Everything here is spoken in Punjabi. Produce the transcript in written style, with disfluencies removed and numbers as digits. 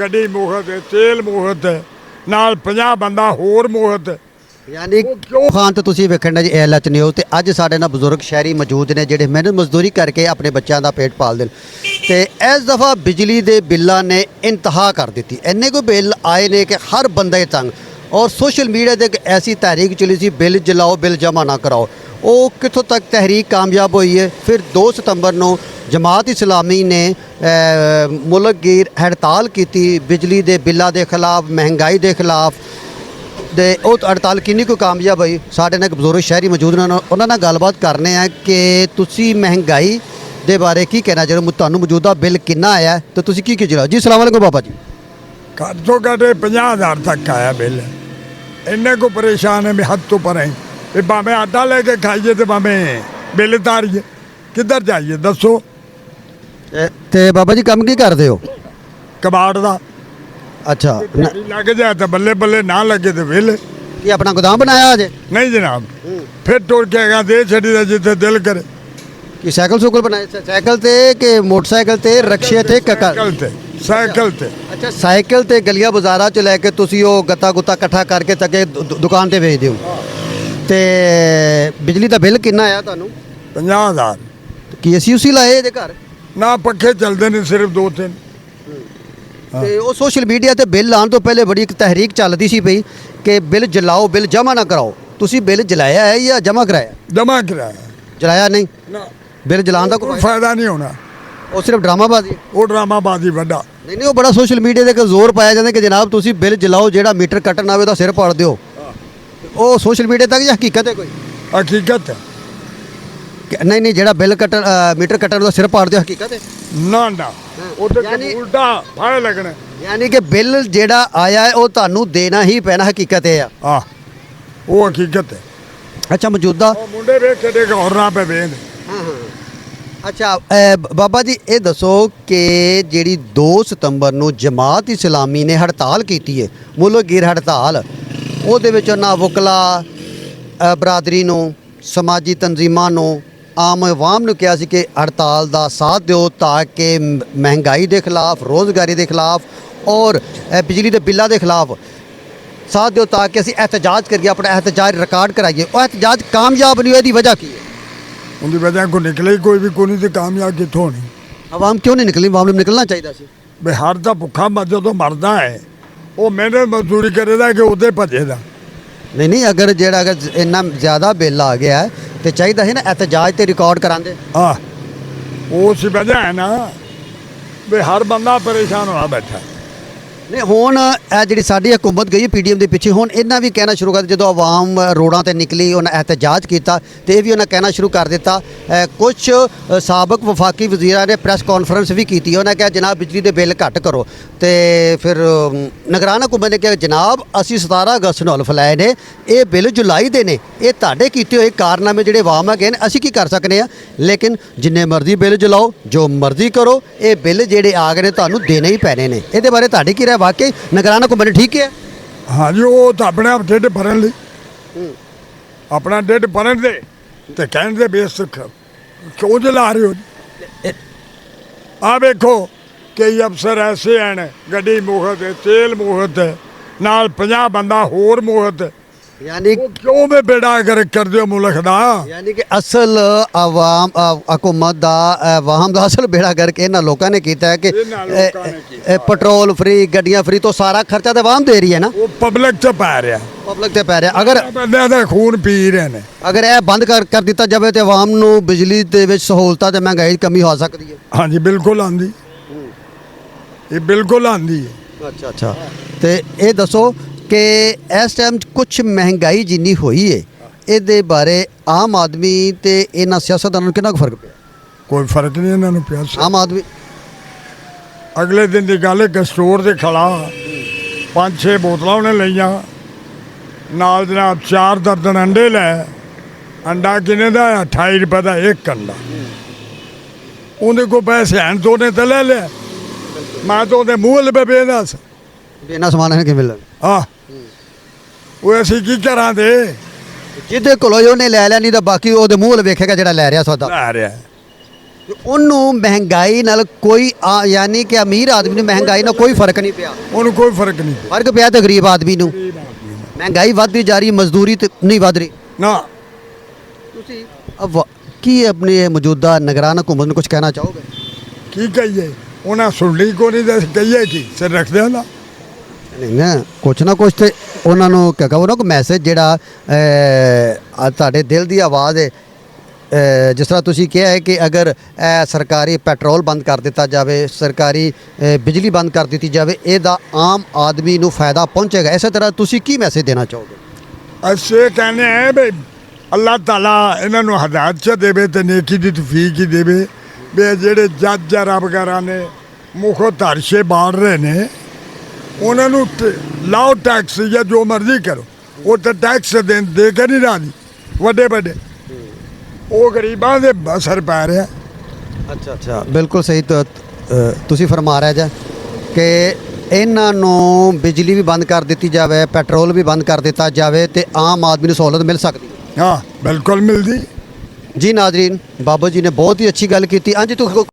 ਗੱਡੀ ਮੁਹਤ ਹੈ, ਤੇਲ ਮੁਹਤ ਹੈ, ਨਾਲ 50 ਬੰਦਾ ਹੋਰ ਮੁਹਤ ਹੈ। यानी खान तो तुसी वेखण जी एल एच न्यूज़ ते अज साडे नाल बजुर्ग शहरी मौजूद ने जिहड़े मेहनत मजदूरी करके अपने बच्चों का पेट पालदे ने ते इस दफ़ा बिजली के बिल्लां ने इंतहा कर दी। इन्ने कोई बिल आए ने कि हर बंदा तंग और सोशल मीडिया ते एक ऐसी तहरीक चली सी बिल जलाओ बिल जमा ना कराओ। वो कितों तक तहरीक कामयाब हुई है। फिर 2 सितंबर को जमात इस्लामी ने मुल्क गिर हड़ताल की बिजली के बिलों के खिलाफ महंगाई के खिलाफ ਤੇ ਉਹ ਹੜਤਾਲ ਕਿੰਨੀ ਕੁ ਕਾਮਯਾਬ ਹੋਈ। ਸਾਡੇ ਨਾਲ ਇੱਕ ਬਜ਼ੁਰਗ ਸ਼ਹਿਰੀ ਮੌਜੂਦ ਨੇ, ਉਹਨਾਂ ਨਾਲ ਗੱਲਬਾਤ ਕਰਨੇ ਆ ਕਿ ਤੁਸੀਂ ਮਹਿੰਗਾਈ ਦੇ ਬਾਰੇ ਕੀ ਕਹਿਣਾ ਚਾਹੁੰਦੇ ਹੋ। ਤੁਹਾਨੂੰ ਮੌਜੂਦਾ ਬਿੱਲ ਕਿੰਨਾ ਆਇਆ ਤੇ ਤੁਸੀਂ ਕੀ ਜਵਾਬ। ਜੀ ਸਲਾਮ ਅਲੈਕੁਮ ਬਾਬਾ ਜੀ। ਘੱਟ ਤੋਂ ਘੱਟ 50,000 तक आया बिल। इन्ने को परेशान है भी हद तो पर है। भावें आटा लेके खाइए तो भावें बिल तारिए, किधर जाइए दसो। ਤੇ ਬਾਬਾ ਜੀ ਕੰਮ ਕੀ ਕਰਦੇ ਹੋ। कबाड़ का अच्छा लग जाए तो बल्ले बल्ले ना लगे तो बिल ये अपना गोदाम बनाया अजे नहीं जनाब। फिर टुर के आगा दे छड़ी दा जिथे दिल करे। कि साइकिल सुकल बनाए साइकिल ते के मोटरसाइकिल ते रक्शे ते साइकिल ते अच्छा साइकिल ते गलियां बाजारां च लैके तुसी ओ गत्ता गुत्ता इकट्ठा करके तके दुकान ते भेज दिओ। ते बिजली दा बिल किन्ना आया तुहानू। 50,000 की एसी उसी लाए इहदे घर ना पक्खे चलते ने सिर्फ 2-3। ਤੇ ਉਹ ਸੋਸ਼ਲ ਮੀਡੀਆ ਤੇ ਬਿੱਲ ਆਉਣ ਤੋਂ ਪਹਿਲੇ ਬੜੀ ਇੱਕ ਤਹਿਰੀਕ ਚੱਲਦੀ ਸੀ ਪਈ ਕਿ ਬਿੱਲ ਜਲਾਓ ਬਿੱਲ ਜਮਾ ਨਾ ਕਰਾਓ। ਤੁਸੀਂ ਬਿੱਲ ਜਲਾਇਆ ਹੈ ਜਾਂ ਜਮਾ ਕਰਾਇਆ। जमा कराया ਜਲਾਇਆ ਨਹੀਂ ना ਬਿੱਲ ਜਲਾਉਣ ਦਾ कोई फायदा नहीं होना। ਉਹ ਸਿਰਫ ਡਰਾਮਾਬਾਜ਼ੀ। वो ड्रामाबाजी वड्डा ਨਹੀਂ ਉਹ ਬੜਾ ਸੋਸ਼ਲ ਮੀਡੀਆ ਤੇ ਇੱਕ ਜ਼ੋਰ ਪਾਇਆ ਜਾਂਦਾ ਕਿ ਜਨਾਬ ਤੁਸੀਂ ਬਿੱਲ ਜਲਾਓ ਜਿਹੜਾ ਮੀਟਰ ਕੱਟਣ ਆਵੇ ਉਹਦਾ ਸਿਰ ਪਾੜ ਦਿਓ। ਉਹ ਸੋਸ਼ਲ ਮੀਡੀਆ ਤੱਕ ਜਾਂ ਹਕੀਕਤ ਹੈ ਕੋਈ। हकीकत है ਨਹੀਂ ਨਹੀਂ ਜਿਹੜਾ ਬਿੱਲ ਕੱਟਣ ਮੀਟਰ ਕੱਟਣ ਉਹਦਾ ਸਿਰ ਪਾੜ ਦਿਓ ਹਕੀਕਤ ਹੈ। ना ना वो तो यानी- उल्टा फाड़ लगना। ਯਾਨੀ ਕਿ ਬਿੱਲ ਜਿਹੜਾ ਆਇਆ ਹੈ ਉਹ ਤੁਹਾਨੂੰ ਦੇਣਾ ਹੀ ਪੈਣਾ ਹਕੀਕਤ ਹੈ ਆ। हाँ वो हकीकत है। ਅੱਛਾ ਮੌਜੂਦਾ ਉਹ ਮੁੰਡੇ ਵੇਖ ਕੇ ਦੇਖ ਹੋਰ ਨਾ ਪਏ ਵੇਂਦ। ਅੱਛਾ ਬਾਬਾ ਜੀ ਇਹ ਦੱਸੋ ਕਿ ਜਿਹੜੀ 2 ਸਤੰਬਰ ਨੂੰ ਜਮਾਤ ਇਸਲਾਮੀ ਨੇ ਹੜਤਾਲ ਕੀਤੀ ਹੈ ਮੁਲਕ ਗਿਰ ਹੜਤਾਲ ਉਹਦੇ ਵਿੱਚ ਉਹਨਾਂ ਵਕਲਾ ਬਰਾਦਰੀ ਨੂੰ ਸਮਾਜੀ ਤਨਜ਼ੀਮਾਂ ਨੂੰ ਆਮ ਆਵਾਮ ਨੂੰ ਕਿਹਾ ਸੀ ਕਿ ਹੜਤਾਲ ਦਾ ਸਾਥ ਦਿਓ ਤਾਂ ਕਿ ਮਹਿੰਗਾਈ ਦੇ ਖਿਲਾਫ ਰੋਜ਼ਗਾਰੀ ਦੇ ਖਿਲਾਫ ਔਰ ਬਿਜਲੀ ਦੇ ਬਿੱਲਾਂ ਦੇ ਖਿਲਾਫ ਸਾਥ ਦਿਓ ਤਾਂ ਕਿ ਅਸੀਂ एहतजाज ਕਰੀਏ ਆਪਣਾ एहतजाज ਰਿਕਾਰਡ ਕਰਾਈਏ। ਉਹ एहतजाज ਕਾਮਯਾਬ ਨਹੀਂ ਹੋਈ ਇਹਦੀ ਵਜ੍ਹਾ ਕੀ ਹੈ। उनकी वजह को निकले ही कोई भी को नहीं तो कामयाब कितों नहीं। ਆਵਾਮ ਕਿਉਂ ਨਹੀਂ ਨਿਕਲੀ। ਆਵਾਮ ਨੂੰ ਨਿਕਲਣਾ ਚਾਹੀਦਾ ਸੀ। बिहार का भुखा मर जो मरदा है वो मेहनत मजदूरी करेगा कि उदे भजेगा। नहीं नहीं अगर जेड़ा अगर इन्ना ज़्यादा बिल आ गया है तो चाहिए ਸੀ ਨਾ एहतजाज ਤੇ रिकॉर्ड करांदे। हाँ उस वजह है ना भी हर बंदा परेशान होना बैठा। नहीं ਹੁਣ ਇਹ ਜਿਹੜੀ ਸਾਡੀ ਹਕੂਮਤ ਗਈ ਪੀਡੀਐਮ ਦੇ ਪਿੱਛੇ ਹੁਣ ਇਹਨਾਂ ਵੀ ਕਹਿਣਾ ਸ਼ੁਰੂ ਕਰ ਦਿੱਤਾ। ਜਦੋਂ ਆਵਾਮ ਰੋਡਾਂ ਤੇ ਨਿਕਲੀ ਉਹਨਾਂ एहतजाज ਕੀਤਾ ਤੇ ਇਹ ਵੀ ਉਹਨਾਂ ਕਹਿਣਾ ਸ਼ੁਰੂ ਕਰ ਦਿੱਤਾ। ਕੁਝ ਸਾਬਕ ਵਫਾਕੀ ਵਜ਼ੀਰਾਂ ਨੇ ਪ੍ਰੈਸ ਕਾਨਫਰੰਸ ਵੀ ਕੀਤੀ। ਉਹਨਾਂ ਕਿਹਾ ਜਨਾਬ ਬਿਜਲੀ ਦੇ ਬਿੱਲ ਘੱਟ ਕਰੋ ਤੇ ਫਿਰ ਨਿਗਰਾਨ ਹਕੂਮਤ ਨੇ ਕਿਹਾ ਜਨਾਬ ਅਸੀਂ 17 ਅਗਸਤ ਨੂੰ ਹਲਫ ਲਾਏ ਨੇ ਇਹ ਬਿੱਲ ਜੁਲਾਈ ਦੇ ਨੇ ਇਹ ਤੁਹਾਡੇ ਕੀਤੇ ਹੋਏ ਕਾਰਨਾਮੇ ਜਿਹੜੇ ਆਵਾਮ ਹੈਗੇ ਨੇ ਅਸੀਂ ਕੀ ਕਰ ਸਕਦੇ ਹਾਂ। ਲੇਕਿਨ ਜਿੰਨੇ ਮਰਜ਼ੀ ਬਿੱਲ ਜਲਾਓ ਜੋ ਮਰਜ਼ੀ ਕਰੋ ਇਹ ਬਿੱਲ ਜਿਹੜੇ ਆ ਗਏ ਨੇ ਤੁਹਾਨੂੰ ਦੇਣੇ ਹੀ ਪੈਣੇ ਨੇ। ਇਹਦੇ ਬਾਰੇ ਤੁਹਾਡੀ ਕੀ ਰਾਏ। वाकई निगरान हुकूमत ठीक है। हाँ जी वो तो अपने आप ढिड भरन ली अपना ढिड भरन दे तो कहने दे बेस क्यों जला रहे हो। आ देखो कई अफसर ऐसे हैं गड्डी मुहत है, तेल मुहत है, नाल 50 बंदा होर मुहत है। यानी क्यों में बेड़ा कर दियो मुल्क दा। यानी कि असल आवाम हुकूमत दा आवाम दा असल बेड़ा करके इन्हां लोकां ने कीता है कि पेट्रोल फ्री गड्डियां फ्री तो सारा खर्चा तो आवाम दे रही है ना। वो पब्लिक च पै रहा पब्लिक ते पै रहा। अगर बंदे दा खून पी रहे ने अगर यह बंद कर दिता जाए तो आवाम नूं बिजली दे विच सहूलतां ते महंगाई दी कमी हो सकती है। हाँ जी बिल्कुल आंदी ये बिल्कुल आंदी है। अच्छा अच्छा तो ये दसो कि इस टाइम कुछ महंगाई जिन्नी हुई है ये बारे आम आदमी ते इन्हां सियासतदानां नूं कितना फर्क पिया। कोई फर्क नहीं इन्होंने पिया। आम आदमी अगले दिन की गल एक स्टोर से खड़ा 5-6 बोतल उन्हें लिया नाल जनाब 4 दर्जन अंडे लै। अंडा किने दा 28 रुपए का एक अंडा। उन्हें को पैसे हैं तो उन्हें तो ले लिया। मैं तो उन्हें मूल पे बेदा बिना समान है कि मिलन। हाँ वो असी की करा दे जिदे कोलों उन्हें लै लिया नहीं तो बाकी वो मूल वेखेगा जिहड़ा लै रहा सौदा लै रहा। ਤੇ ਉਹਨੂੰ ਮਹਿੰਗਾਈ ਨਾਲ ਕੋਈ ਯਾਨੀ ਕਿ ਅਮੀਰ ਆਦਮੀ ਨੂੰ ਮਹਿੰਗਾਈ ਨਾਲ ਕੋਈ ਫਰਕ ਨਹੀਂ ਪਿਆ। ਉਹਨੂੰ ਕੋਈ ਫਰਕ ਨਹੀਂ ਪਿਆ। ਫਰਕ ਪਿਆ ਤੇ ਗਰੀਬ ਆਦਮੀ ਨੂੰ। ਮਹਿੰਗਾਈ ਵੱਧਦੀ ਜਾ ਰਹੀ, ਮਜ਼ਦੂਰੀ ਤੇ ਨਹੀਂ ਵੱਧ ਰਹੀ। ਨਾ ਤੁਸੀਂ ਕੀ ਆਪਣੀ ਇਹ ਮੌਜੂਦਾ ਨਿਗਰਾਨ ਹਕੂਮਤ ਨੂੰ ਕੁਝ ਕਹਿਣਾ ਚਾਹੋਗੇ? ਕੀ ਕਹੀਏ, ਉਹਨਾਂ ਸੁਣਨੀ ਕੋ ਨਹੀਂ, ਤਾਂ ਕਹੀਏ ਕੀ, ਸਿਰ ਰੱਖਦੇ ਨਾ। ਨਹੀਂ ਨਾ ਕੁਛ ਤੇ ਉਹਨਾਂ ਨੂੰ ਕਹੋ ਨਾ ਕੋਈ ਮੈਸੇਜ ਜਿਹੜਾ ਤੁਹਾਡੇ ਦਿਲ ਦੀ ਆਵਾਜ਼ ਹੈ। ਜਿਸ ਤਰ੍ਹਾਂ ਤੁਸੀਂ ਕਿਹਾ ਹੈ ਕਿ ਅਗਰ ਸਰਕਾਰੀ ਪੈਟਰੋਲ ਬੰਦ ਕਰ ਦਿੱਤਾ ਜਾਵੇ, ਸਰਕਾਰੀ ਬਿਜਲੀ ਬੰਦ ਕਰ ਦਿੱਤੀ ਜਾਵੇ, ਇਹਦਾ ਆਮ ਆਦਮੀ ਨੂੰ ਫਾਇਦਾ ਪਹੁੰਚੇਗਾ। ਇਸੇ ਤਰ੍ਹਾਂ ਤੁਸੀਂ ਕੀ ਮੈਸੇਜ ਦੇਣਾ ਚਾਹੋਗੇ? ਅਸੀਂ ਇਹ ਕਹਿੰਦੇ ਆ ਵੀ ਅੱਲਾਹ ਤਾਲਾ ਇਹਨਾਂ ਨੂੰ ਹਦਾਇਤ ਚ ਦੇਵੇ ਤੇ ਨੇਕੀ ਦੀ ਤੌਫੀਕ ਹੀ ਦੇਵੇ ਵੀ ਇਹ ਜਿਹੜੇ ਜੱਜ ਜਰਾ ਵਗੈਰਾ ਨੇ ਮੁਖੋ ਧਰਸ਼ੇ ਬਾੜ ਰਹੇ ਨੇ, ਉਹਨਾਂ ਨੂੰ ਲਾਓ ਟੈਕਸ ਜਾਂ ਜੋ ਮਰਜ਼ੀ ਕਰੋ, ਉਹ ਤਾਂ ਟੈਕਸ ਦੇ ਕੇ ਨਹੀਂ ਰਾਜੀ ਵੱਡੇ ਵੱਡੇ, ਉਹ ਗਰੀਬਾਂ ਦੇ ਅਸਰ ਪੈ ਰਿਹਾ। ਅੱਛਾ ਬਿਲਕੁਲ ਸਹੀ ਤੁਸੀਂ ਫਰਮਾ ਰਹੇ ਜੇ ਕਿ ਇਹਨਾਂ ਨੂੰ ਬਿਜਲੀ ਵੀ ਬੰਦ ਕਰ ਦਿੱਤੀ ਜਾਵੇ, ਪੈਟਰੋਲ ਵੀ ਬੰਦ ਕਰ ਦਿੱਤਾ ਜਾਵੇ ਤੇ ਆਮ ਆਦਮੀ ਨੂੰ ਸਹੂਲਤ ਮਿਲ ਸਕਦੀ ਹੈ। ਹਾਂ ਬਿਲਕੁਲ ਮਿਲਦੀ। ਜੀ ਨਾਜ਼ਰੀਨ, ਬਾਬਾ ਜੀ ਨੇ ਬਹੁਤ ਹੀ ਅੱਛੀ ਗੱਲ ਕੀਤੀ। ਹਾਂਜੀ ਤੁਸੀਂ